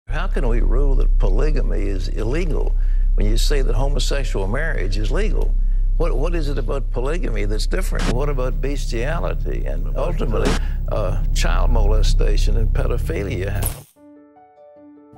How can we rule that polygamy is illegal when you say that homosexual marriage is legal? What is it about polygamy that's different? What about bestiality and ultimately child molestation and pedophilia?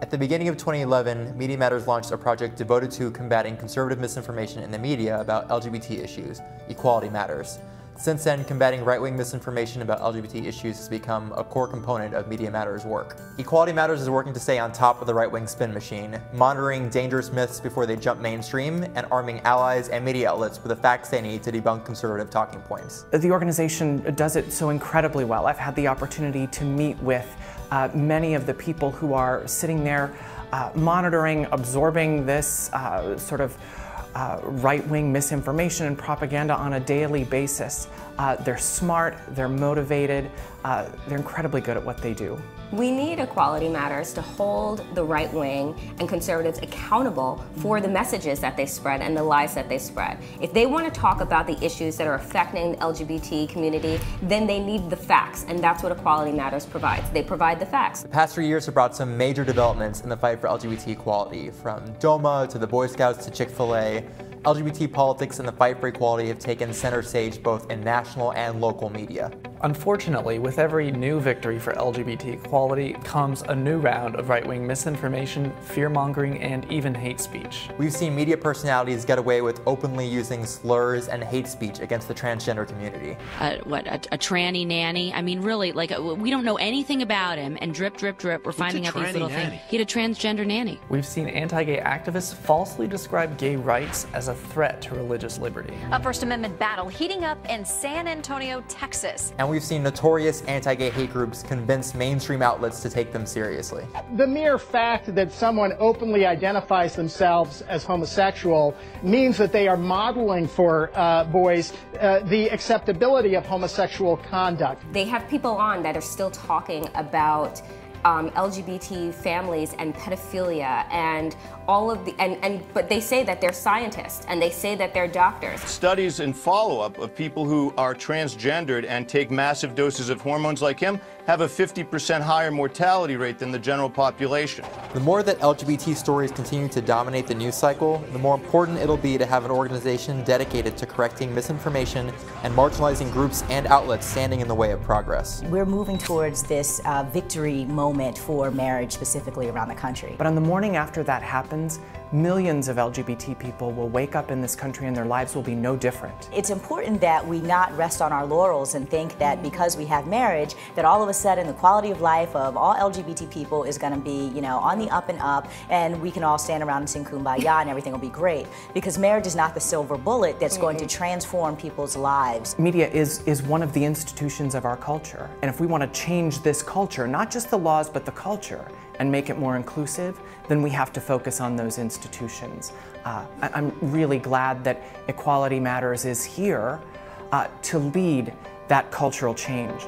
At the beginning of 2011, Media Matters launched a project devoted to combating conservative misinformation in the media about LGBT issues, Equality Matters. Since then, combating right-wing misinformation about LGBT issues has become a core component of Media Matters' work. Equality Matters is working to stay on top of the right-wing spin machine, monitoring dangerous myths before they jump mainstream, and arming allies and media outlets with the facts they need to debunk conservative talking points. The organization does it so incredibly well. I've had the opportunity to meet with many of the people who are sitting there monitoring, absorbing this right-wing misinformation and propaganda on a daily basis. They're smart, they're motivated, they're incredibly good at what they do. We need Equality Matters to hold the right wing and conservatives accountable for the messages that they spread and the lies that they spread. If they want to talk about the issues that are affecting the LGBT community, then they need the facts, and that's what Equality Matters provides. They provide the facts. The past 3 years have brought some major developments in the fight for LGBT equality, from DOMA to the Boy Scouts to Chick-fil-A. LGBT politics and the fight for equality have taken center stage both in national and local media. Unfortunately, with every new victory for LGBT equality comes a new round of right-wing misinformation, fear-mongering, and even hate speech. We've seen media personalities get away with openly using slurs and hate speech against the transgender community. A tranny nanny? I mean, really, like, we don't know anything about him, and drip, drip, drip, we're finding out these little things. He had a transgender nanny. We've seen anti-gay activists falsely describe gay rights as a threat to religious liberty. A First Amendment battle heating up in San Antonio, Texas. And we've seen notorious anti-gay hate groups convince mainstream outlets to take them seriously. The mere fact that someone openly identifies themselves as homosexual means that they are modeling for boys the acceptability of homosexual conduct. They have people on that are still talking about LGBT families and pedophilia and all of the but they say that they're scientists and they say that they're doctors. Studies and follow-up of people who are transgendered and take massive doses of hormones like him have a 50% higher mortality rate than the general population. The more that LGBT stories continue to dominate the news cycle, the more important it'll be to have an organization dedicated to correcting misinformation and marginalizing groups and outlets standing in the way of progress. We're moving towards this victory moment for marriage specifically around the country. But on the morning after that happens, millions of LGBT people will wake up in this country and their lives will be no different. It's important that we not rest on our laurels and think that because we have marriage, that all of a sudden the quality of life of all LGBT people is going to be, you know, on the up and up, and we can all stand around and sing Kumbaya and everything will be great. Because marriage is not the silver bullet that's going to transform people's lives. Media is one of the institutions of our culture. And if we want to change this culture, not just the laws, but the culture, and make it more inclusive, then we have to focus on those institutions. I'm really glad that Equality Matters is here to lead that cultural change.